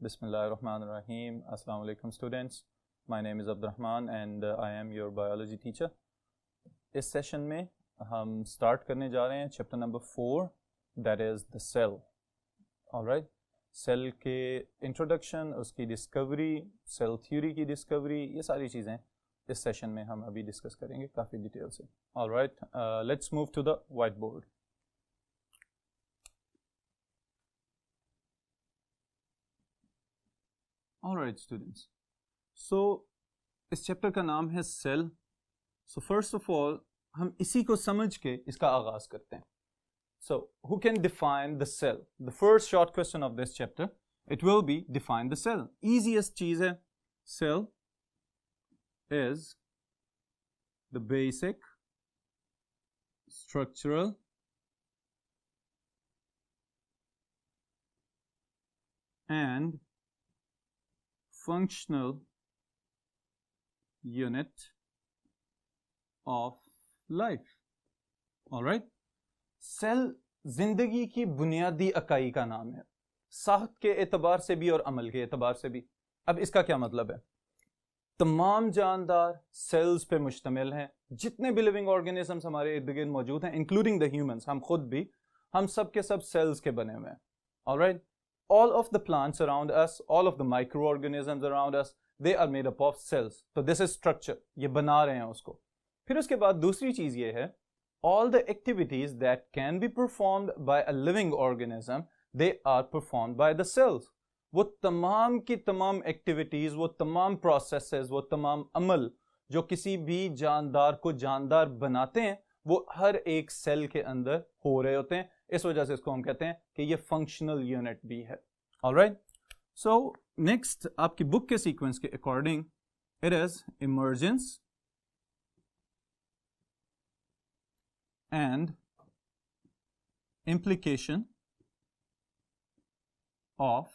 Bismillahirrahmanirrahim. Assalamu alaikum students. My name is Abdurrahman and I am your biology teacher. इस session में हम start करने जा रहे हैं chapter number 4 that is the cell. Alright, cell के इंट्रोडक्शन, उसकी डिस्कवरी, सेल थ्योरी की डिस्कवरी, ये सारी चीज़ें इस सेशन में हम अभी डिस्कस करेंगे काफ़ी डिटेल से. Alright, let's move to the white board. Alright students, so इस चैप्टर का नाम है cell. So first of all हम इसी को समझ के इसका आगाज करते हैं. So, who can define the cell? The first short question of this chapter, it will be define the cell. Easiest चीज है, cell is the basic structural and functional unit of life. All right. Cell जिंदगी की बुनियादी इकाई का नाम है, साहत के एतबार से भी और अमल के एतबार से भी. अब इसका क्या मतलब है? तमाम जानदार सेल्स पे मुश्तमिल हैं. जितने भी लिविंग ऑर्गेनिजम्स हमारे इर्द गिर्द मौजूद हैं, इंक्लूडिंग द ह्यूमंस, हम खुद भी, हम सब के सब सेल्स के बने हुए हैं. Alright, all of the plants around us, all of the microorganisms around us, they are made up of cells. तो this is structure, ये बना रहे हैं उसको. फिर उसके बाद दूसरी चीज ये है, all the activities that can be performed by a living organism, they are performed by the cells. वो तमाम की तमाम एक्टिविटीज, वो तमाम प्रोसेसेस, वो तमाम अमल जो किसी भी जानदार को जानदार बनाते हैं, वो हर एक सेल के अंदर हो रहे होते हैं. इस वजह से इसको हम कहते हैं कि ये फंक्शनल यूनिट भी है. ऑलराइट, सो नेक्स्ट आपकी बुक के सीक्वेंस के according it is emergence and implication of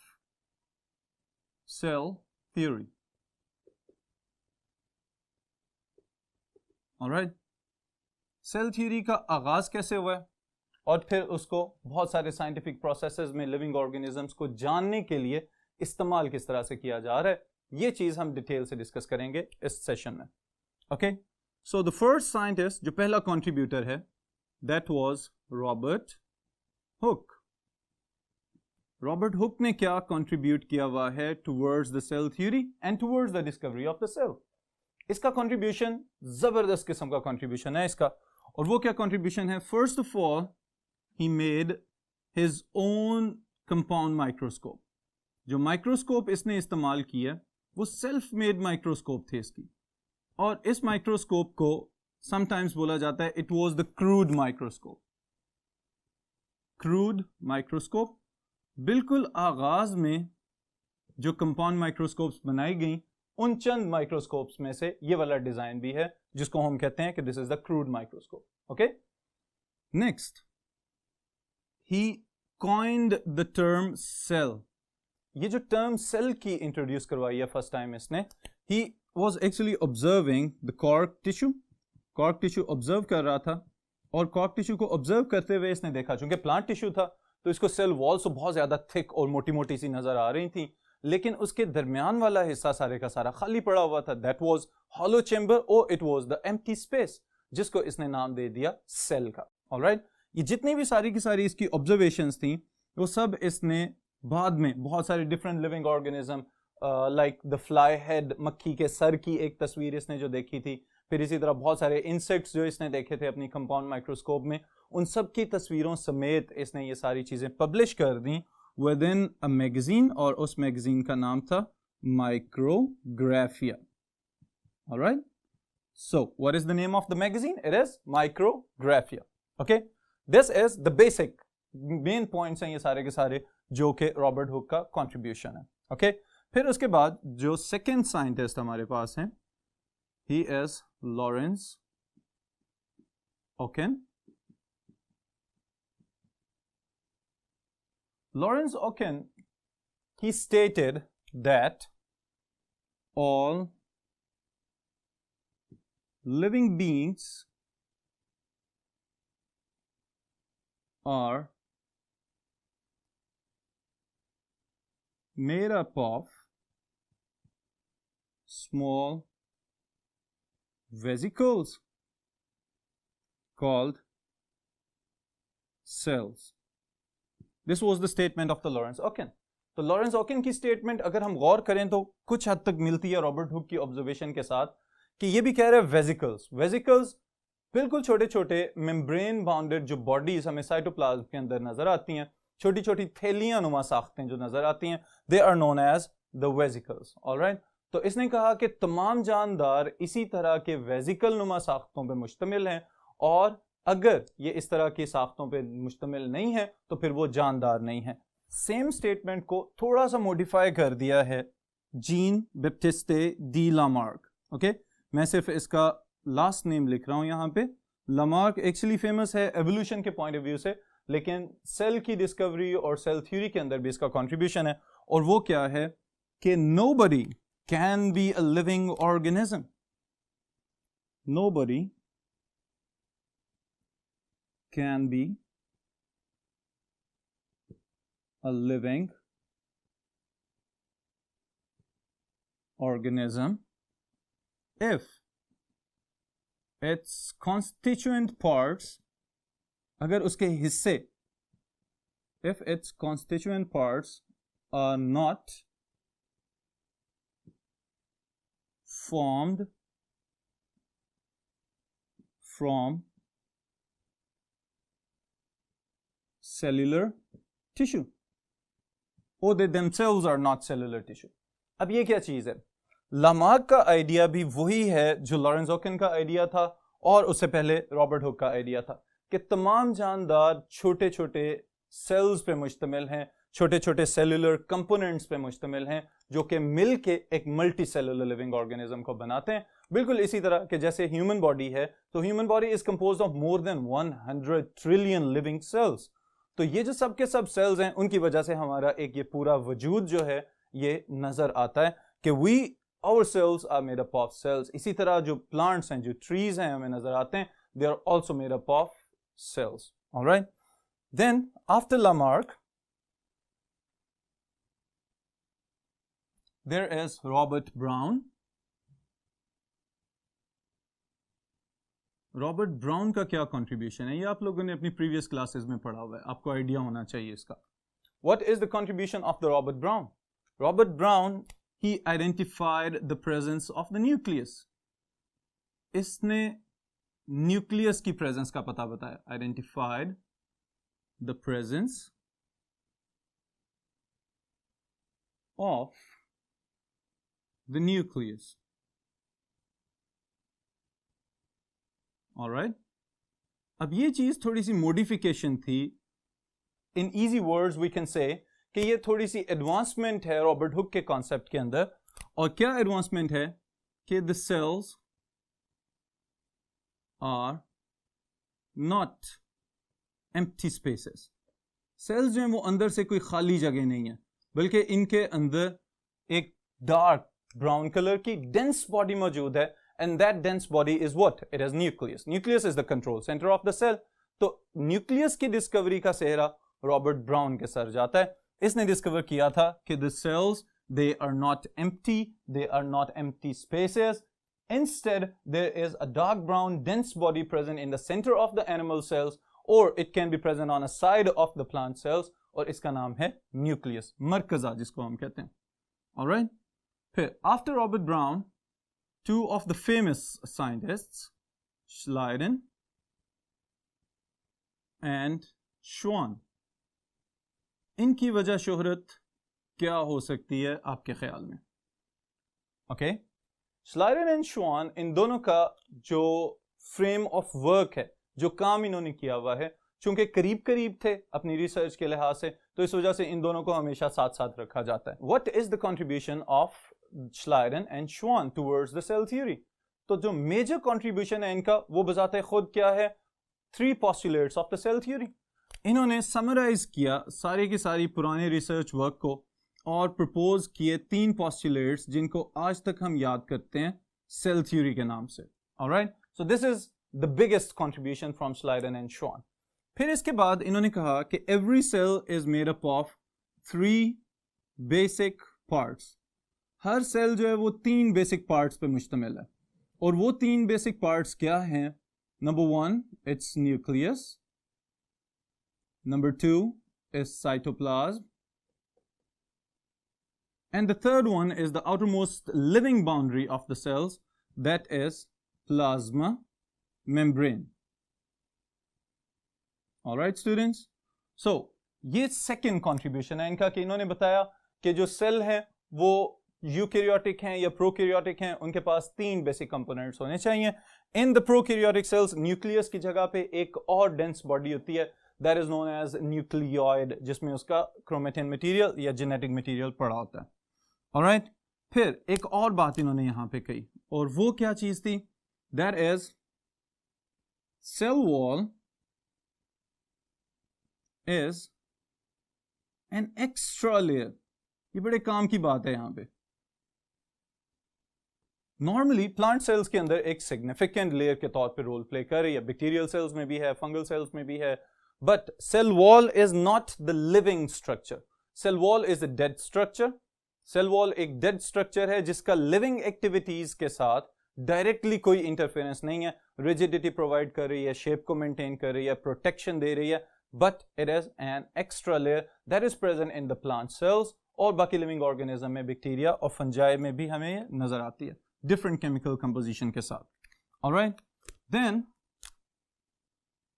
cell theory. Alright, सेल थ्योरी का आगाज कैसे हुआ है और फिर उसको बहुत सारे साइंटिफिक प्रोसेसेस में लिविंग ऑर्गेनिजम्स को जानने के लिए इस्तेमाल किस तरह से किया जा रहा है, ये चीज हम डिटेल से डिस्कस करेंगे इस सेशन में. Okay, so the first scientist जो पहला कंट्रीब्यूटर है, that was Robert Hooke. Robert Hooke ने क्या contribute किया हुआ है towards the cell theory and towards the discovery of the cell. इसका contribution जबरदस्त किस्म का contribution है इसका. और वो क्या contribution है? First of all, he made his own compound microscope. जो microscope इसने इस्तेमाल किया वो self-made microscope थे इसकी. और इस microscope को sometimes बोला जाता है it was the crude microscope. crude microscope. बिल्कुल आगाज में जो कंपाउंड माइक्रोस्कोप्स बनाई गई, उन चंद माइक्रोस्कोप्स में से ये वाला डिजाइन भी है जिसको हम कहते हैं कि this is the crude microscope. Okay, next, he coined the term cell. ये जो टर्म सेल की इंट्रोड्यूस करवाई है फर्स्ट टाइम इसने, he was actually observing the cork tissue. Cork tissue observe कर रहा था और कॉर्क टिश्यू को ऑब्जर्व करते हुए इसने देखा, चूंकि प्लांट टिश्यू था तो इसको सेल वॉल्स तो बहुत ज्यादा थिक और मोटी मोटी सी नजर आ रही थी, लेकिन उसके दरमियान वाला हिस्सा सारे का सारा खाली पड़ा हुआ था. दैट वाज हॉलो चेंबर और it was the empty space, जिसको इसने नाम दे दिया सेल का. ऑलराइट, ये जितनी भी सारी की सारी इसकी ऑब्जर्वेशंस थी वो सब इसने बाद में बहुत सारे different living organism like the fly head, मक्खी के सर की एक तस्वीर इसने जो देखी थी, फिर इसी तरह बहुत सारे इंसेक्ट्स जो इसने देखे थे अपनी कंपाउंड माइक्रोस्कोप में, उन सब की तस्वीरों समेत इसने ये सारी चीजें पब्लिश कर दी विद इन अ मैगजीन, और उस मैगजीन का नाम था Micrographia. Alright, so what is the name of the magazine? It is Micrographia. Okay, this is the basic main points हैं ये सारे के सारे जो कि रॉबर्ट हुक का कंट्रीब्यूशन है. ओके, फिर उसके बाद जो सेकेंड साइंटिस्ट हमारे पास हैं, he is Lawrence Oken. Lawrence Oken, he stated that all living beings are made up of small vesicles called cells. This was the statement of the Lorentz-Oken. तो Lawrence ओकिन की statement अगर हम गौर करें तो कुछ हद तक मिलती है रॉबर्ट हुक की ऑब्जर्वेशन के साथ, कि ये भी कह रहे हैं वेजिकल्स बिल्कुल छोटे छोटे मेम्ब्रेन बाउंडेड जो बॉडीज हमें साइटोप्लाज्म के अंदर नजर आती हैं, छोटी छोटी थैलियां नुमा साख्तें जो नजर आती हैं, they are known as the vesicles. Alright, तो इसने कहा कि तमाम जानदार इसी तरह के वेजिकल नुमा साख्तों पर मुश्तमिल हैं, और अगर ये इस तरह की साख्तों पर मुश्तमिल नहीं है तो फिर वो जानदार नहीं है. सेम स्टेटमेंट को थोड़ा सा मॉडिफाई कर दिया है gene Baptiste D Lamarck. Okay, मैं सिर्फ इसका लास्ट नेम लिख रहा हूं यहां पे. लामार्क एक्चुअली फेमस है एवोल्यूशन के पॉइंट ऑफ व्यू से, लेकिन सेल की डिस्कवरी और सेल थ्योरी के अंदर भी इसका कंट्रीब्यूशन है. और वो क्या है कि nobody can be a living organism, nobody can be a living organism if its constituent parts, अगर उसके हिस्से, if its constituent parts are not formed from cellular tissue, or they themselves are not cellular tissue. अब ये क्या चीज है? Lamarck का idea भी वही है जो लॉरेंस-ओकिन का आइडिया था और उससे पहले रॉबर्ट हुक का आइडिया था, कि तमाम जानदार छोटे छोटे सेल्स पे मुश्तमिल हैं, छोटे छोटे सेलुलर कंपोनेंट्स पे मुश्तमिल हैं, जो कि मिल के एक मल्टी सेलुलर लिविंग ऑर्गेनिज्म को बनाते हैं. बिल्कुल इसी तरह कि जैसे ह्यूमन बॉडी है, तो human body is composed of more than 100 trillion living cells. तो ये जो सब के सब सेल्स हैं, उनकी वजह से हमारा एक ये पूरा वजूद जो है ये नजर आता है कि we our cells are made up of cells. इसी तरह जो प्लांट्स हैं, जो ट्रीज हैं हमें नजर आते हैं, they are also made up of cells. Alright, then after Lamarck there is Robert Brown. Robert Brown का क्या कंट्रीब्यूशन है, ये आप लोगों ने अपनी प्रीवियस क्लासेस में पढ़ा हुआ है, आपको आइडिया होना चाहिए इसका. What is the contribution of the Robert Brown? Robert Brown he identified the presence of the nucleus. इसने न्यूक्लियस की प्रेजेंस का पता बताया. Identified the presence of the nucleus. Alright, अब ये चीज थोड़ी सी मॉडिफिकेशन थी. In easy words we can say कि ये थोड़ी सी एडवांसमेंट है रॉबर्ट हुक के कॉन्सेप्ट के अंदर. और क्या एडवांसमेंट है कि the cells are not empty spaces. Sales जो हैं वो अंदर से कोई खाली जगह नहीं है, बल्कि इनके अंदर एक डार्क ब्राउन कलर की डेंस बॉडी मौजूद है. And that dense body is what? It is nucleus. Nucleus is the control center of the cell. तो न्यूक्लियस की डिस्कवरी का सेहरा रॉबर्ट ब्राउन के सर जाता है. इसने डिस्कवर किया था कि the cells, they are not empty, they are not empty spaces. Instead, there is a dark brown dense body present in the center of the animal cells, or it can be present on a side of the plant cells, और इसका नाम है nucleus, मरकज़ा जिसको हम कहते हैं. Alright? फिर after Robert Brown, two of the famous scientists, Schleiden and Schwann. इनकी वजह शोहरत क्या हो सकती है आपके ख्याल में? ओके, Schleiden and Schwann, इन दोनों का जो फ्रेम ऑफ वर्क है, जो काम इन्होंने किया हुआ है, चूंकि करीब करीब थे अपनी रिसर्च के लिहाज से, तो इस वजह से इन दोनों को हमेशा साथ साथ रखा जाता है. What is the contribution of Schleiden and Schwann towards the cell theory? तो जो मेजर कंट्रीब्यूशन है इनका, वो बजाते खुद क्या है? 3 postulates of the cell theory. इन्होंने समराइज किया सारी की सारी पुराने रिसर्च वर्क को और प्रपोज किए 3 postulates जिनको आज तक हम याद करते हैं सेल थ्योरी के नाम से. Alright, so this is the biggest contribution from Schleiden and Schwann. फिर इसके बाद इन्होंने कहा कि every cell is made up of 3 basic parts. हर सेल जो है वो 3 बेसिक पार्ट्स पे मुश्तमिल है, और वो 3 बेसिक पार्ट्स क्या हैं? Number 1 it's nucleus, number 2 is cytoplasm, and the third one is the outermost living boundary of the cells, that is plasma membrane. All right students, so ये second contribution है इनका कि इन्होंने बताया कि जो सेल है वो यूकैरियोटिक हैं या प्रोकैरियोटिक हैं, उनके पास 3 बेसिक कंपोनेंट्स होने चाहिए। In the prokaryotic cells nucleus की जगह पे एक और डेंस बॉडी होती है, that is known as nucleoid, जिसमें उसका क्रोमेटिन मटेरियल या जेनेटिक मटेरियल पड़ा होता है। ऑलराइट, फिर एक और बात इन्होंने यहां पे कही, और वो क्या चीज थी? That is cell wall is an extra layer. ये बड़े काम की बात है यहां पे। नॉर्मली प्लांट सेल्स के अंदर एक सिग्निफिकेंट लेयर के तौर पे रोल प्ले कर रही है, बैक्टीरियल सेल्स में भी है, फंगल सेल्स में भी है, but cell wall is not the living structure. Cell wall is a dead structure. Cell wall एक डेड स्ट्रक्चर है जिसका लिविंग एक्टिविटीज के साथ डायरेक्टली कोई इंटरफेरेंस नहीं है, रिजिडिटी प्रोवाइड कर रही है, शेप को मेंटेन कर रही है, प्रोटेक्शन दे रही है, but it is an extra layer that is present in the plant cells, और बाकी लिविंग ऑर्गेनिज्म में, बैक्टीरिया और फंजाई में भी हमें ये नजर आती है different chemical composition के साथ। All right, then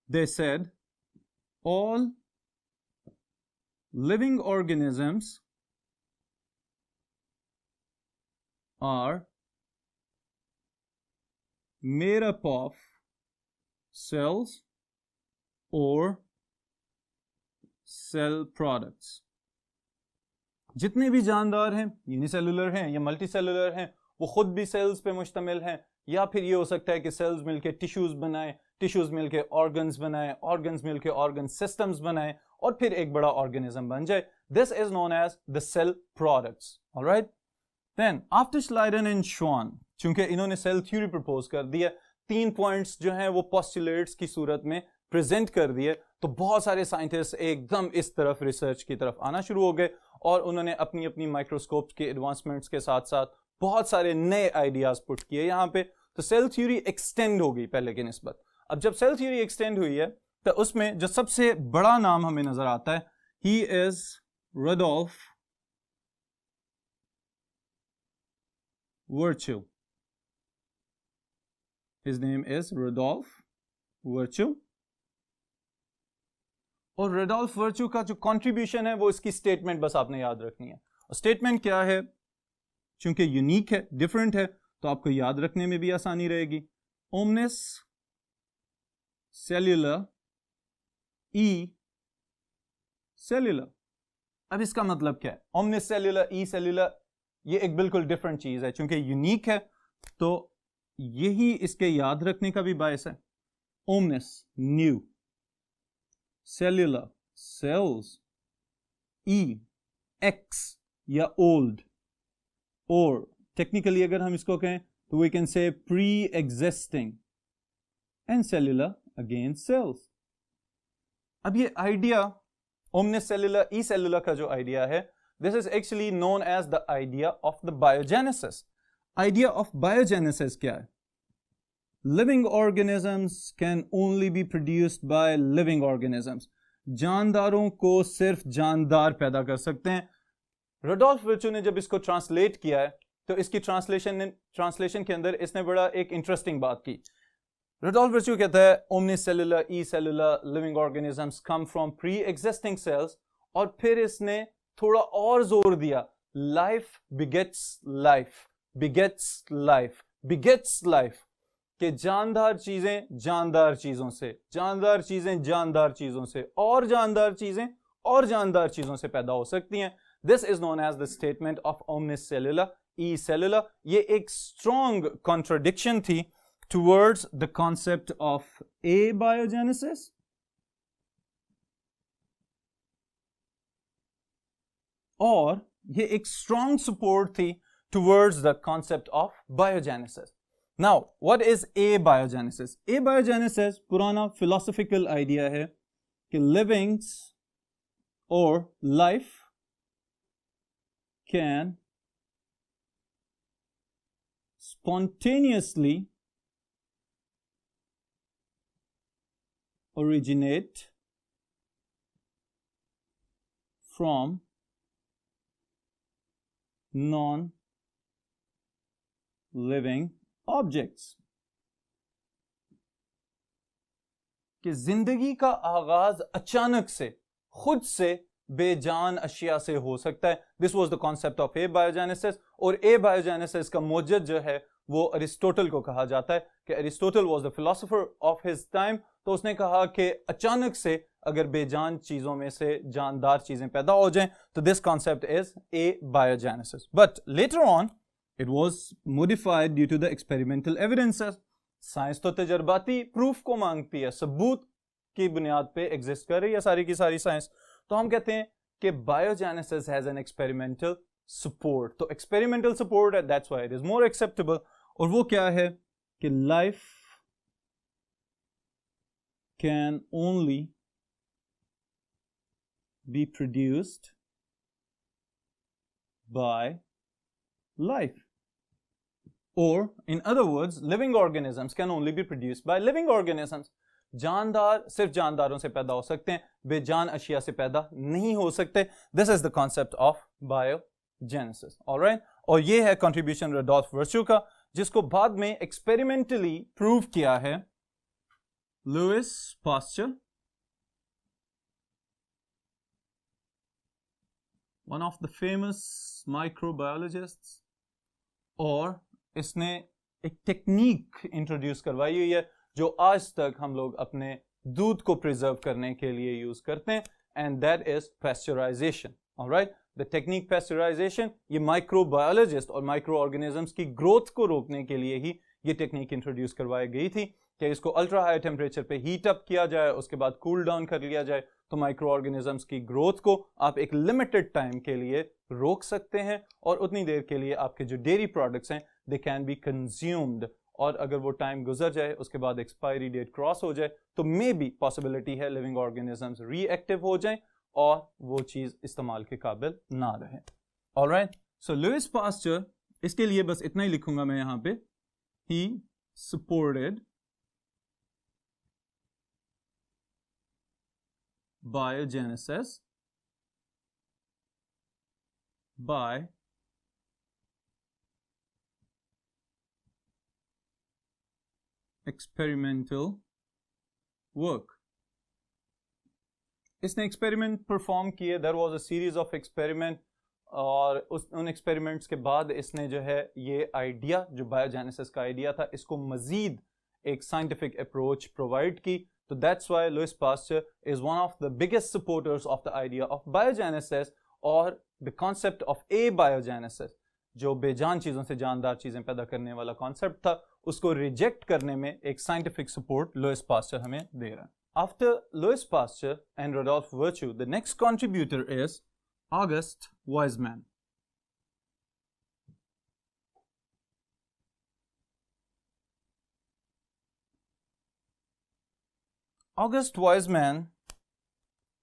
they said all living organisms are made up of cells or cell products। जितने भी जानदार हैं, यूनिसेलुलर हैं या मल्टीसेलुलर हैं, वो खुद भी सेल्स पे मुश्तमिल हैं, या फिर ये हो सकता है कि सेल्स मिलके टिश्यूज बनाए, टिश्यूज मिलके ऑर्गन्स बनाए, ऑर्गन्स मिलके ऑर्गन सिस्टम्स बनाए, और फिर एक बड़ा ऑर्गेनिज्म बन जाए। This is known as the cell products. Alright, then after Schleiden and Schwann, चूंकि इन्होंने सेल थ्योरी प्रपोज कर दिया, 3 पॉइंट्स जो हैं वो पोस्टुलेट्स की सूरत में प्रेजेंट कर दिए, तो बहुत सारे साइंटिस्ट एकदम इस तरफ रिसर्च की तरफ आना शुरू हो गए, और उन्होंने अपनी अपनी माइक्रोस्कोप के एडवांसमेंट्स के साथ साथ बहुत सारे नए आइडियाज पुट किए यहाँ पे। तो सेल थ्योरी एक्सटेंड हो गई पहले की निस्बत। अब जब सेल थ्योरी एक्सटेंड हुई है तो उसमें जो सबसे बड़ा नाम हमें नजर आता है, he is Rudolf Virchow. His name is Rudolf Virchow, और रुडोल्फ वर्च्यू का जो कंट्रीब्यूशन है वो इसकी स्टेटमेंट बस आपने याद रखनी है। और स्टेटमेंट क्या है? चूंकि यूनिक है, डिफरेंट है, तो आपको याद रखने में भी आसानी रहेगी। ओमनिस सेल्यूलर ई सेल्यूलर। अब इसका मतलब क्या है? ओमनिस सेल्यूलर ई सेल्यूलर, ये एक बिल्कुल डिफरेंट चीज है। चूंकि यूनिक है तो यही इसके याद रखने का भी बायस है। ओमनिस न्यू, सेल्यूलर सेल्स, ई एक्स या ओल्ड, और टेक्निकली अगर हम इसको कहें तो we can say pre existing, and सेल्यूलर अगेन सेल्स। अब ये आइडिया ओमनिस सेल्यूलर ई सेल्यूलर का जो आइडिया है, this is actually known as the idea of the biogenesis. Idea of biogenesis क्या है? Living organisms can only be produced by living organisms. जानदारों को सिर्फ जानदार पैदा कर सकते हैं। रुडोल्फ वर्च्यू ने जब इसको ट्रांसलेट किया है तो इसकी ट्रांसलेशन के अंदर इसने बड़ा एक इंटरेस्टिंग बात की। रुडोल्फ वर्च्यू कहता है ओमनिस सेल्यूलर ई सेल्यूलर living organisms come from pre existing cells, और फिर इसने थोड़ा और जोर दिया, life begets life, begets life, begets life, कि जानदार चीजें जानदार चीजों से, जानदार चीजें जानदार चीजों से, और जानदार चीजें और जानदार चीजों से पैदा हो सकती हैं। This is known as the statement of omnis cellular e cellular। ये एक strong contradiction थी towards the concept of abiogenesis और ये एक strong support थी towards the concept of biogenesis। Now, what is abiogenesis? Abiogenesis पुराना philosophical idea है कि livings or life can spontaneously originate from non-living objects. कि जिंदगी का आगाज अचानक से खुद से बेजान अशिया से हो सकता है. This was the concept of abiogenesis. और एबायोजेनेसिस का मोजद जो है वो अरिस्टोटल को कहा जाता है कि Aristotle was the philosopher of his time. तो उसने कहा कि अचानक से अगर बेजान चीजों में से जानदार चीजें पैदा हो जाएं तो this concept is abiogenesis. But later on it was modified due to the experimental evidences. Science तो तजर्बाती प्रूफ को मांगती है, सबूत की बुनियाद पे एग्जिस्ट कर रही है सारी की सारी साइंस. तो हम कहते हैं कि biogenesis has an experimental support. तो एक्सपेरिमेंटल सपोर्ट है, that's why it is more acceptable. और वो क्या है कि life can only be produced bye life. Or, in other words, living organisms can only be produced by living organisms. जानदार सिर्फ जानदारों से पैदा हो सकते हैं, बेजान अशिया से पैदा नहीं हो सकते. This is the concept of biogenesis. Alright? और ये है contribution रडोल्फ वर्च्यू का, जिसको बाद में experimentally prove किया है Louis Pasteur, one of the famous microbiologists. और इसने एक टेक्निक इंट्रोड्यूस करवाई हुई है जो आज तक हम लोग अपने दूध को प्रिजर्व करने के लिए यूज करते हैं, and that is pasteurisation. Alright, the technique pasteurisation, ये माइक्रोबायोलॉजिस्ट और माइक्रो ऑर्गेनिजम्स की ग्रोथ को रोकने के लिए ही ये टेक्निक इंट्रोड्यूस करवाई गई थी कि इसको अल्ट्रा हाई टेम्परेचर पे हीट अप किया जाए, उसके बाद कूल डाउन कर लिया जाए, तो माइक्रो ऑर्गेनिजम्स की ग्रोथ को आप एक लिमिटेड टाइम के लिए रोक सकते हैं और उतनी देर के लिए आपके जो डेयरी प्रोडक्ट्स हैं दे कैन बी कंज्यूम्ड. और अगर वो टाइम गुजर जाए, उसके बाद एक्सपायरी डेट क्रॉस हो जाए, तो मे बी पॉसिबिलिटी है लिविंग ऑर्गेनिजम्स रीएक्टिव हो जाएं और वो चीज इस्तेमाल के काबिल ना रहे. ऑलराइट, सो लुइस पास्चर, इसके लिए बस इतना ही लिखूंगा मैं यहां पे, he supported biogenesis by experimental work. इसने एक्सपेरिमेंट परफॉर्म किए. There was a series of experiment और उन एक्सपेरिमेंट्स के बाद इसने जो है ये आइडिया, जो बायोजेनेसिस का आइडिया था, इसको मजीद एक साइंटिफिक अप्रोच प्रोवाइड की. So that's why Louis Pasteur is one of the biggest supporters of the idea of biogenesis or the concept of abiogenesis. जो बेजान चीजों से जानदार चीजें पैदा करने वाला कॉन्सेप्ट था, उसको रिजेक्ट करने में एक साइंटिफिक सपोर्ट लुइस पास्चर हमें दे रहा है. After Louis Pasteur and Rudolf Virchow, the next contributor is August Weismann. August Weismann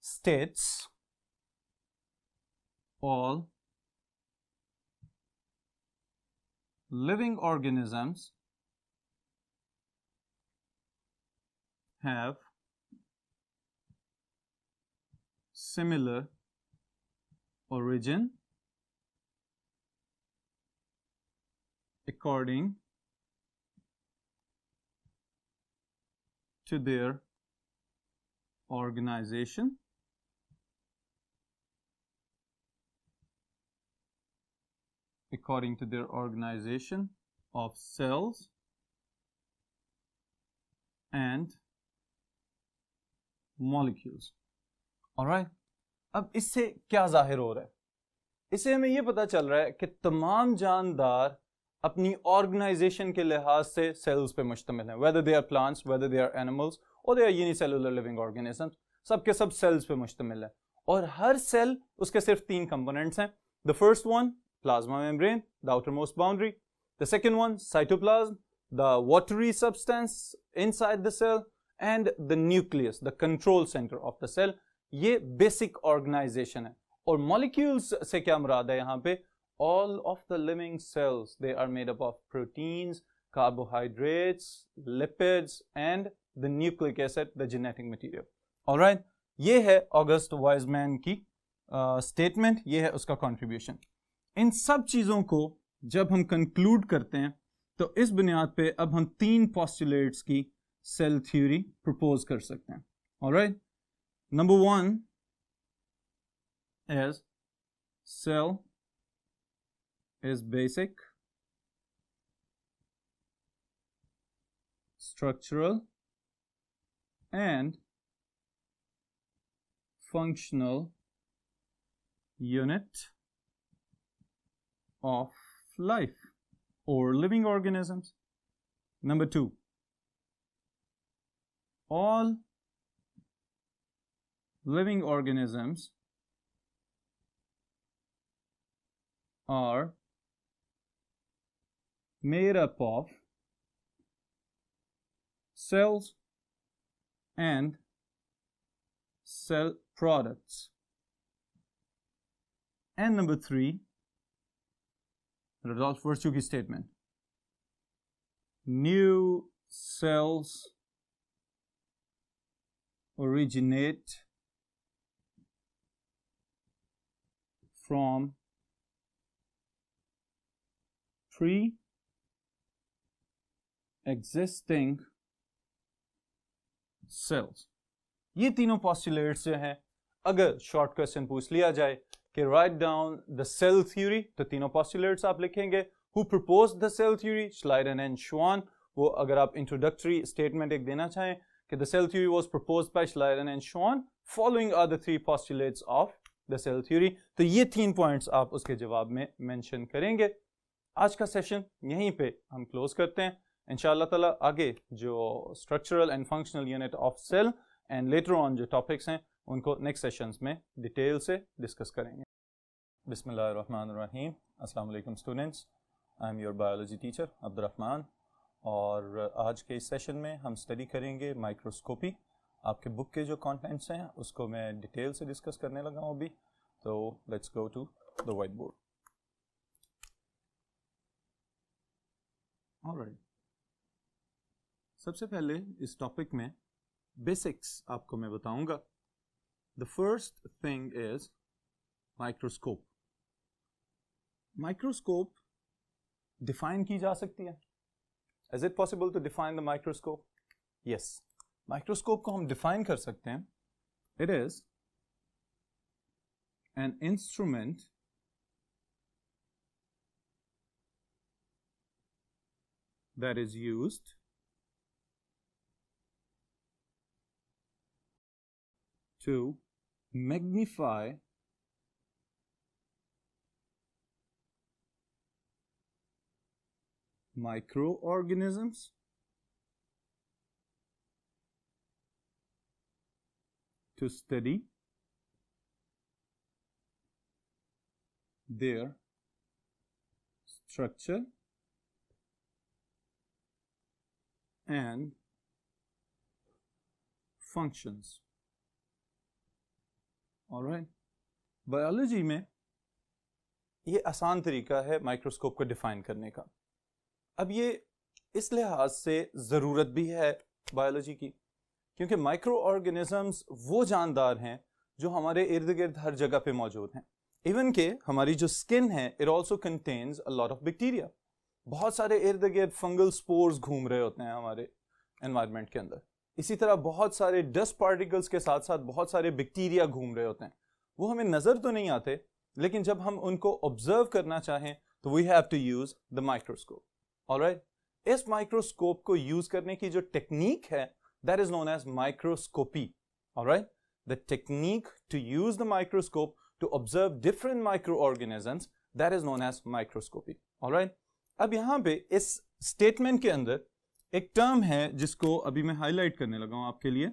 states all living organisms have similar origin according to their organization of cells and molecules. Alright, अब इससे क्या जाहिर हो रहा है? इससे हमें यह पता चल रहा है कि तमाम जानदार अपनी ऑर्गेनाइजेशन के लिहाज से सेल्स पे मुश्तमिल हैं, whether they are plants, whether they are animals और they are unicellular living organisms, सबके सब सेल्स पे मुश्तमिल है. और हर सेल, उसके सिर्फ 3 कंपोनेंट्स हैं. The first one plasma membrane, the outermost boundary. The second one, cytoplasm, the watery substance inside the cell, and the nucleus, the control center of the cell. ये basic organization है. और molecules से क्या मुराद है यहाँ पे? all of the living cells, they are made up of proteins, carbohydrates, lipids and the nucleic acid, the genetic material. All right, ये है ऑगस्ट वाइजमैन की स्टेटमेंट, ये है उसका कंट्रीब्यूशन. इन सब चीज़ों को जब हम कंक्लूड करते हैं तो इस बुनियाद पे अब हम 3 पोस्टुलेट्स की सेल थ्योरी प्रपोज कर सकते हैं. Alright, number 1 is cell is basic, structural and functional unit of life or living organisms. Number 2, all living organisms are made up of cells and cell products. And number 3, Rudolf Virchow की statement, new cells originate from pre-existing cells. ये तीनों postulates जो हैं, अगर short question पूछ लिया जाए कि write down the cell theory, तो तीनों postulates आप लिखेंगे. Who proposed the cell theory? Schleiden and Schwann. वो अगर आप introductory statement एक देना चाहें कि the cell theory was proposed by Schleiden and Schwann, following are the 3 postulates of the cell theory. तो ये 3 points आप उसके जवाब में mention करेंगे. आज का सेशन यहीं पे हम क्लोज करते हैं. इंशाअल्लाह ताला आगे जो structural and functional unit of cell and later on जो टॉपिक्स हैं उनको नेक्स्ट सेशंस में डिटेल से डिस्कस करेंगे. बिस्मिल्लाहिर्रहमानिर्रहीम. अस्सलाम वालेकुम students, I am your biology teacher Abdurrahman और आज के इस सेशन में हम स्टडी करेंगे माइक्रोस्कोपी. आपके बुक के जो कंटेंट्स हैं उसको मैं डिटेल से डिस्कस करने लगा हूँ अभी. तो let's go to the white board. Alright, सबसे पहले इस टॉपिक में बेसिक्स आपको मैं बताऊंगा. The first thing is microscope. Microscope define की जा सकती है. Is it possible to define the microscope? Yes, microscope को हम डिफाइन कर सकते हैं. It is an instrument that is used to magnify microorganisms to study their structure and functions. All right. Biology में ये आसान तरीका है माइक्रोस्कोप को डिफाइन करने का. अब ये इस लिहाज से ज़रूरत भी है बायोलॉजी की क्योंकि माइक्रो ऑर्गेनिजम्स वो जानदार हैं जो हमारे इर्द गिर्द हर जगह पे मौजूद हैं. इवन के हमारी जो स्किन है it also contains a lot of bacteria. बहुत सारे इर्द गिर्द फंगल स्पोर्स घूम रहे होते हैं हमारे एनवायरनमेंट के अंदर. इसी तरह बहुत सारे डस्ट पार्टिकल्स के साथ साथ बहुत सारे बैक्टीरिया घूम रहे होते हैं. वो हमें नज़र तो नहीं आते लेकिन जब हम उनको ऑब्जर्व करना चाहें तो we have to use the microscope. Alright, इस माइक्रोस्कोप को यूज करने की जो टेक्निक है that is known as microscopy. Alright, the technique to use the microscope to observe different micro organisms that is known as microscopy. Alright, अब यहाँ पे इस स्टेटमेंट के अंदर एक टर्म है जिसको अभी मैं हाईलाइट करने लगा हूं आपके लिए.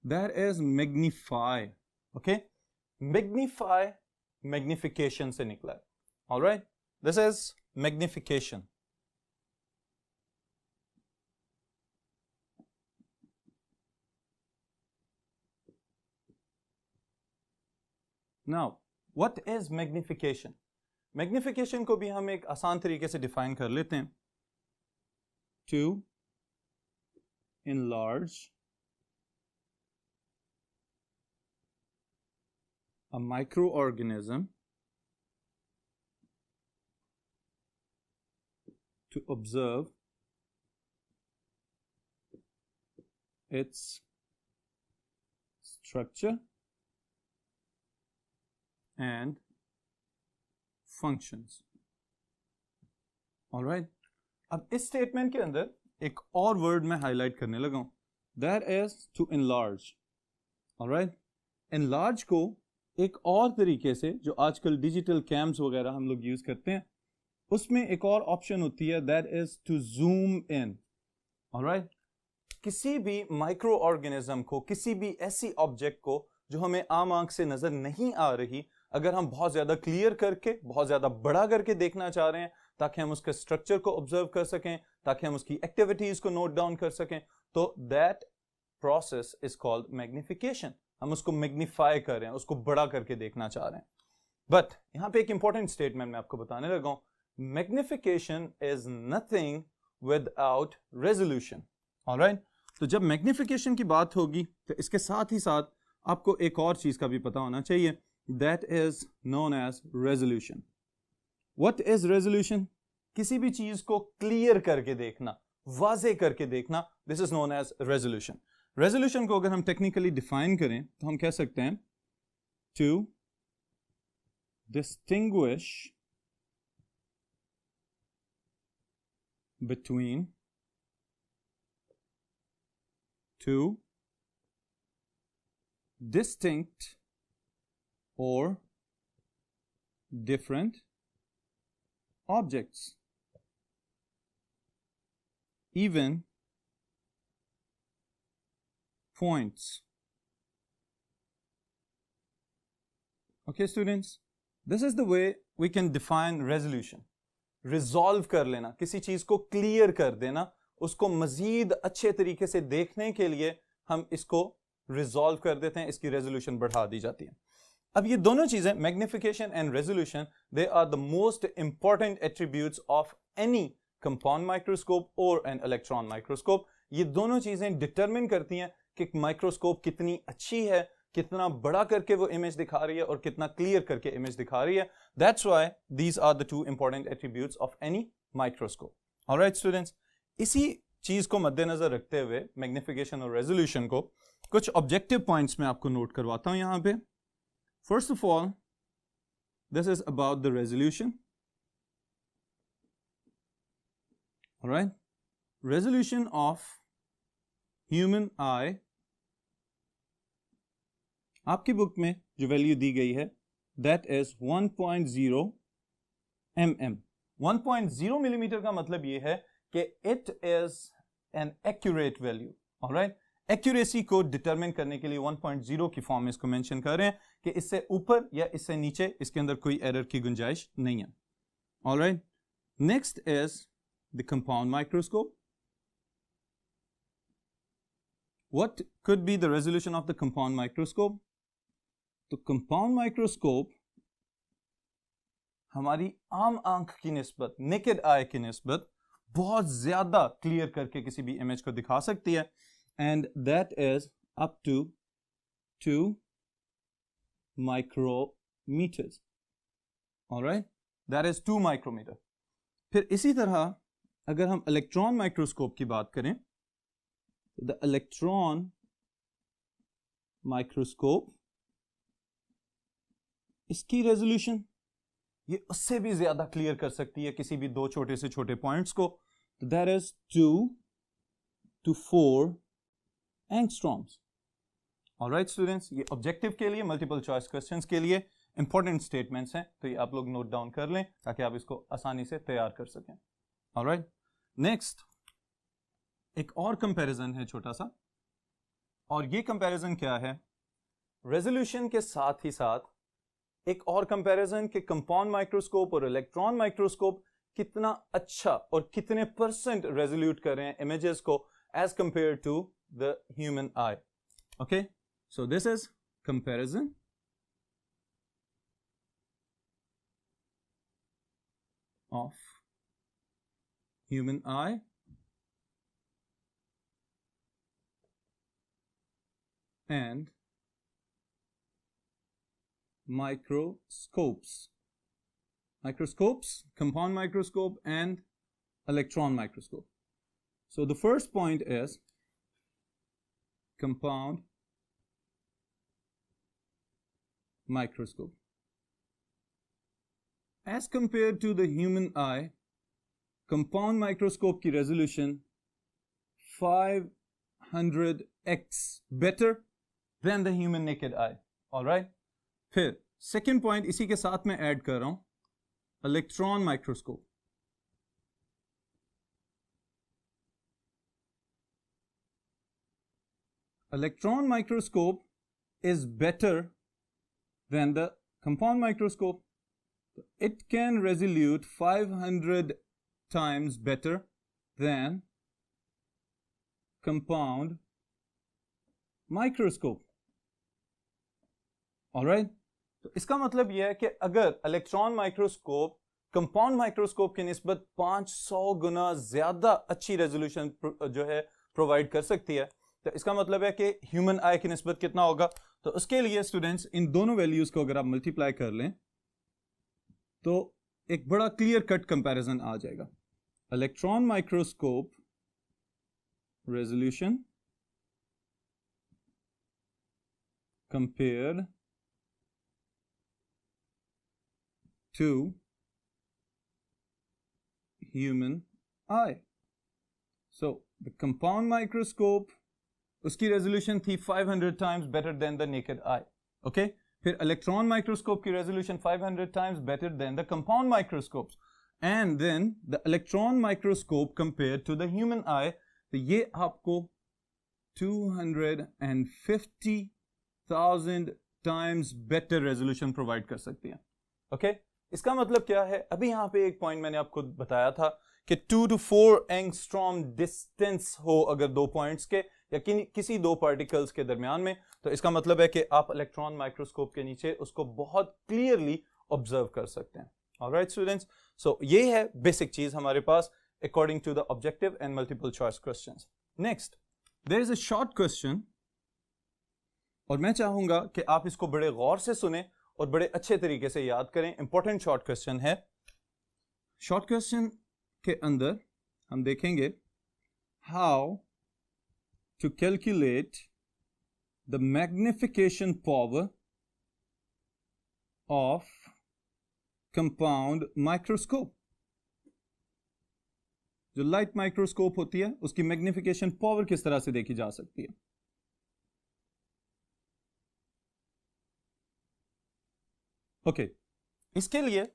That is magnify. Okay, magnify magnification से निकला है. Alright, this is magnification. Now what is magnification? Magnification को भी हम एक आसान तरीके से डिफाइन कर लेते हैं, to enlarge a microorganism to observe its structure and functions. All right. अब इस स्टेटमेंट के अंदर एक और वर्ड मैं हाईलाइट करने लगा हूं, that is to enlarge. All right. enlarge को एक और तरीके से, जो आजकल डिजिटल कैम्स वगैरह हम लोग यूज करते हैं, उसमें एक और ऑप्शन होती है, that is to zoom in. Alright. किसी भी माइक्रो ऑर्गेनिज्म को, किसी भी ऐसी ऑब्जेक्ट को जो हमें आम आंख से नजर नहीं आ रही, अगर हम बहुत ज्यादा क्लियर करके, बहुत ज्यादा बड़ा करके देखना चाह रहे हैं ताकि हम उसके स्ट्रक्चर को ऑब्जर्व कर सकें, ताकि हम उसकी एक्टिविटीज को नोट डाउन कर सकें, तो that process is called magnification. हम उसको मैग्नीफाई कर रहे हैं, उसको बड़ा करके देखना चाह रहे हैं. बट यहां पे एक इंपॉर्टेंट स्टेटमेंट मैं आपको बताने लगा हूं, magnification is nothing without resolution. Alright. तो जब मैग्निफिकेशन की बात होगी तो इसके साथ ही साथ आपको एक और चीज का भी पता होना चाहिए, that is known as resolution. What is resolution? किसी भी चीज को क्लियर करके देखना, वाजे करके देखना, this is known as resolution. Resolution को अगर हम टेक्निकली डिफाइन करें तो हम कह सकते हैं, to distinguish between two distinct or different objects, even points. Okay students, this is the way we can define resolution. Resolve कर लेना, किसी चीज को clear कर देना, उसको मजीद अच्छे तरीके से देखने के लिए हम इसको रिजॉल्व कर देते हैं, इसकी रेजोल्यूशन बढ़ा दी जाती है. अब ये दोनों चीजें, magnification and resolution, they are the most important attributes of any compound microscope और एन इलेक्ट्रॉन माइक्रोस्कोप. ये दोनों चीजें डिटरमिन करती हैं कि माइक्रोस्कोप कितनी अच्छी है, कितना बड़ा करके वो इमेज दिखा रही है और कितना क्लियर करके इमेज दिखा रही है. That's why these are the two important attributes of any microscope. Alright students, इसी चीज को मद्देनजर रखते हुए मैग्निफिकेशन और रेजोल्यूशन को कुछ ऑब्जेक्टिव पॉइंट्स में आपको नोट करवाता हूं यहां पे. First of all, this is about the resolution. Alright. Resolution of human आई, आपकी बुक में जो वैल्यू दी गई है, दैट इज 1.0 mm. 1.0 मिलीमीटर का मतलब ये है कि it is an accurate value. Alright. Accuracy को डिटरमिन करने के लिए 1.0 की फॉर्म में इसको मेंशन कर रहे हैं कि इससे ऊपर या इससे नीचे इसके अंदर कोई एरर की गुंजाइश नहीं है. Alright. Next is the compound microscope. What could be the resolution of the compound microscope? तो कंपाउंड माइक्रोस्कोप हमारी आम आंख की निस्बत, नेकेड आई की निस्बत बहुत ज्यादा क्लियर करके किसी भी इमेज को दिखा सकती है, and that is up to 2 micrometers. Alright. That is 2 micrometer. फिर इसी तरह अगर हम इलेक्ट्रॉन माइक्रोस्कोप की बात करें, द इलेक्ट्रॉन माइक्रोस्कोप, इसकी रेजोल्यूशन ये उससे भी ज्यादा क्लियर कर सकती है किसी भी दो छोटे से छोटे पॉइंट्स को. That is 2 to 4 angstroms. Alright students, ये ऑब्जेक्टिव के लिए, मल्टीपल चॉइस क्वेश्चंस के लिए इंपॉर्टेंट स्टेटमेंट्स हैं, तो ये आप लोग नोट डाउन कर लें ताकि आप इसको आसानी से तैयार कर सकें. ऑलराइट. नेक्स्ट एक और कंपैरिजन है छोटा सा, और ये कंपैरिजन क्या है? रेजोल्यूशन के साथ ही साथ एक और कंपैरिजन कि कंपाउंड माइक्रोस्कोप और इलेक्ट्रॉन माइक्रोस्कोप कितना अच्छा और कितने परसेंट रेजोल्यूट कर रहे हैं इमेजेस को as compare to the human eye. Okay, so this is comparison of human eye and microscopes, compound microscope and electron microscope. So the first point is compound microscope. As compared to the human eye, compound microscope की resolution 500x better than the human naked eye. All right. फिर second point इसी के साथ में add कर रहा हूं, electron microscope. Electron microscope is better than the compound microscope. It can resolute 500 times better than compound microscope. Alright? तो इसका मतलब यह है कि अगर इलेक्ट्रॉन माइक्रोस्कोप कंपाउंड माइक्रोस्कोप की निस्बत 500 गुना ज्यादा अच्छी रेजोल्यूशन जो है प्रोवाइड कर सकती है, तो इसका मतलब है कि ह्यूमन आई की निस्बत कितना होगा. तो उसके लिए स्टूडेंट्स इन दोनों वैल्यूज को अगर आप मल्टीप्लाई कर लें तो एक बड़ा क्लियर कट कंपैरिजन आ जाएगा. Electron microscope resolution compared to human eye. So the compound microscope उसकी रेजोल्यूशन थी 500 times better than the naked eye. Okay? फिर इलेक्ट्रॉन माइक्रोस्कोप की resolution 500 times better than the compound microscopes. And then the electron microscope compared to the human eye, तो ये आपको 250,000 times better resolution provide कर सकती है. Okay? इसका मतलब क्या है? अभी यहां पे एक पॉइंट मैंने आपको बताया था कि 2 to 4 एंगस्ट्रॉम डिस्टेंस हो अगर दो पॉइंट्स के या किसी दो पार्टिकल्स के दरमियान में, तो इसका मतलब है कि आप इलेक्ट्रॉन माइक्रोस्कोप के नीचे उसको बहुत क्लियरली ऑब्जर्व कर सकते हैं. ऑलराइट स्टूडेंट्स, सो ये है बेसिक चीज हमारे पास according to the objective and multiple choice questions. Next, there is a short question और मैं चाहूंगा कि आप इसको बड़े गौर से सुने और बड़े अच्छे तरीके से याद करें. इंपॉर्टेंट शॉर्ट क्वेश्चन है. शॉर्ट क्वेश्चन के अंदर हम देखेंगे how to calculate the magnification power of compound microscope. जो लाइट माइक्रोस्कोप होती है उसकी मैग्निफिकेशन पावर किस तरह से देखी जा सकती है. ओके, इसके लिए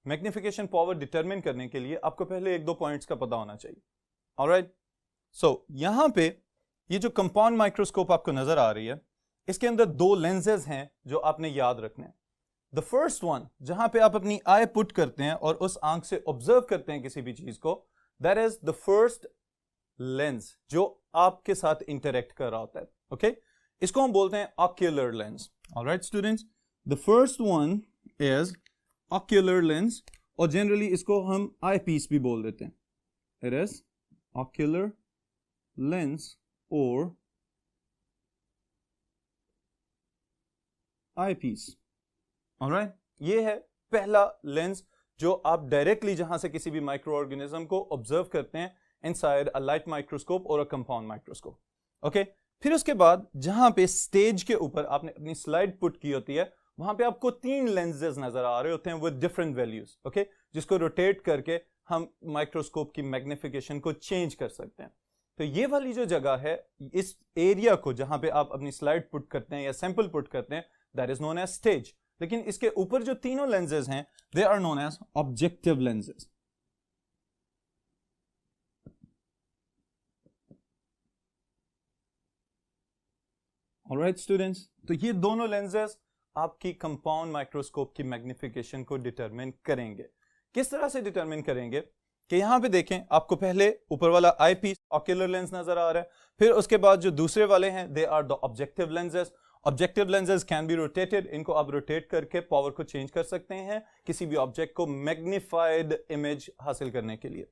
मैग्निफिकेशन पावर डिटरमिन करने के लिए आपको पहले एक दो पॉइंट्स का पता होना चाहिए. ऑलराइट, सो यहां पे ये जो कंपाउंड माइक्रोस्कोप आपको नजर आ रही है, इसके अंदर दो लेंसेज हैं जो आपने याद रखने हैं. द फर्स्ट वन, जहां पे आप अपनी आई पुट करते हैं और उस आंख से ऑब्जर्व करते हैं किसी भी चीज को, that is the first lens जो आपके साथ इंटरेक्ट कर रहा होता है. ओके, इसको हम बोलते हैं ocular lens. Alright students, the first one is ocular lens और जनरली इसको हम आई पीस भी बोल देते हैं. It is ocular lens or eyepiece. Alright, ये है पहला लेंस जो आप डायरेक्टली जहां से किसी भी माइक्रो ऑर्गेनिज्म को ऑब्जर्व करते हैं इनसाइड अ लाइट माइक्रोस्कोप और अ कंपाउंड माइक्रोस्कोप. ओके, फिर उसके बाद जहां पे स्टेज के ऊपर आपने अपनी स्लाइड पुट की होती है, वहां पे आपको 3 लेंसेज नजर आ रहे होते हैं विद डिफरेंट वैल्यूज. ओके, जिसको रोटेट करके हम माइक्रोस्कोप की मैग्निफिकेशन को चेंज कर सकते हैं. तो ये वाली जो जगह है, इस एरिया को जहां पे आप अपनी स्लाइड पुट करते हैं या सैंपल पुट करते हैं, that is known as stage. लेकिन इसके ऊपर जो तीनों लेंसेज हैं, they are known as objective lenses. Alright students, तो ये दोनों लेंसेज आपकी कंपाउंड माइक्रोस्कोप की मैग्निफिकेशन को डिटरमिन करेंगे. किस तरह से डिटरमिन करेंगे कि यहां पे देखें, आपको पहले ऊपर वाला आई पीस ऑक्यूलर लेंस नजर आ रहा है, फिर उसके बाद जो दूसरे वाले हैं they are the objective lenses, objective lenses can be rotated, इनको आप रोटेट करके पावर को चेंज कर सकते हैं किसी भी ऑब्जेक्ट को मैग्नीफाइड इमेज हासिल करने के लिए।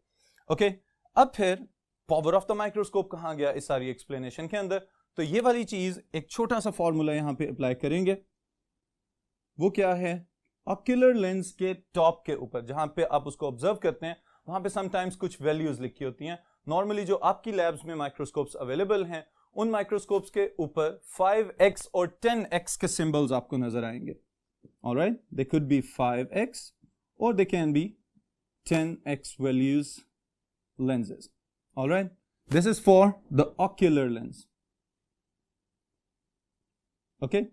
ओके, अब फिर पावर ऑफ द माइक्रोस्कोप कहां गया इस सारी एक्सप्लेनेशन के अंदर? तो ये वाली चीज एक छोटा सा फॉर्मूला यहां पे अप्लाई करेंगे। वो क्या है? ऑक्यूलर लेंस के टॉप के ऊपर जहां पे आप उसको ऑब्जर्व करते हैं वहां पे समटाइम्स कुछ वैल्यूज लिखी होती हैं। नॉर्मली जो आपकी लैब्स में माइक्रोस्कोप्स अवेलेबल हैं उन माइक्रोस्कोप्स के ऊपर 5x और 10x के सिंबल्स आपको नजर आएंगे। Alright, they could be 5x और they can be 10x values lenses. All right, this is for the ocular lens. Okay,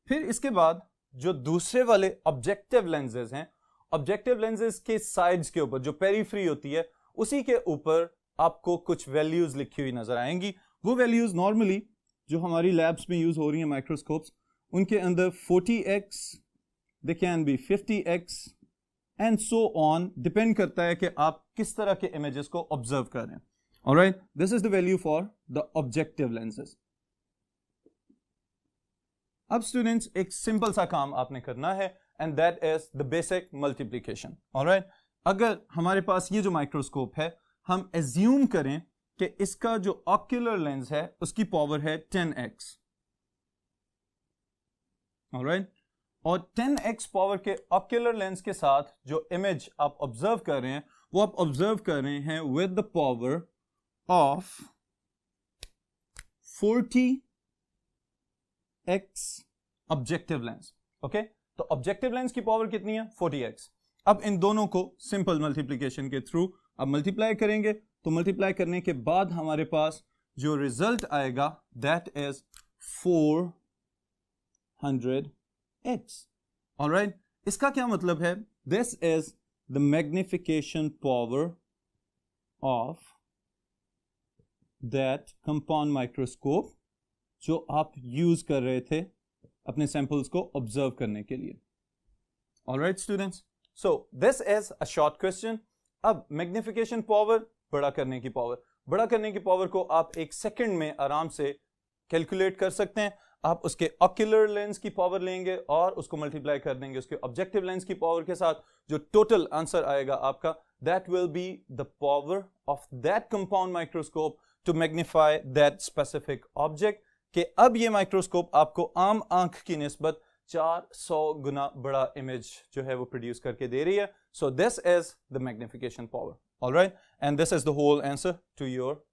फिर इसके बाद जो दूसरे वाले ऑब्जेक्टिव लेंसेज हैं, ऑब्जेक्टिव लेंसेज के साइड्स के ऊपर जो पेरीफ्री होती है उसी के ऊपर आपको कुछ वैल्यूज लिखी हुई नजर आएंगी। वो वैल्यूज नॉर्मली जो हमारी लैब्स में यूज हो रही हैं माइक्रोस्कोप्स, उनके अंदर 40x, they can be 50x and so on, depend करता है कि आप किस तरह के इमेजेस को ऑब्जर्व कर रहे हैं। Alright, this is the value for the objective lenses. अब स्टूडेंट्स एक सिंपल सा काम आपने करना है and that is the basic multiplication. Alright, अगर हमारे पास ये जो माइक्रोस्कोप है हम एज्यूम करें कि इसका जो ऑक्यूलर लेंस है उसकी पावर है 10x। ऑलराइट, और 10x पावर के ऑक्यूलर लेंस के साथ जो इमेज आप ऑब्जर्व कर रहे हैं वो आप ऑब्जर्व कर रहे हैं with the power of 40x objective lens. Okay, तो ऑब्जेक्टिव लेंस की पावर कितनी है? 40x। अब इन दोनों को सिंपल मल्टीप्लिकेशन के थ्रू अब मल्टीप्लाई करेंगे, तो मल्टीप्लाई करने के बाद हमारे पास जो रिजल्ट आएगा दैट इज 400x। ऑलराइट, इसका क्या मतलब है? This is the magnification power of that compound microscope जो आप यूज कर रहे थे अपने सैंपल्स को ऑब्जर्व करने के लिए। Alright students, so this is a short question. अब मैग्निफिकेशन पावर, बड़ा करने की पावर, बड़ा करने की पावर को आप एक सेकंड में आराम से कैलकुलेट कर सकते हैं। आप उसके ऑक्यूलर लेंस की पावर लेंगे और उसको मल्टीप्लाई कर देंगे उसके ऑब्जेक्टिव लेंस की पावर के साथ, जो टोटल आंसर आएगा आपका that will be the power of that compound microscope to magnify that specific object. कि अब ये माइक्रोस्कोप आपको आम आंख की निस्बत 400 गुना बड़ा इमेज जो है वो प्रोड्यूस करके दे रही है। So this is the magnification power. Alright, and this is the whole answer to your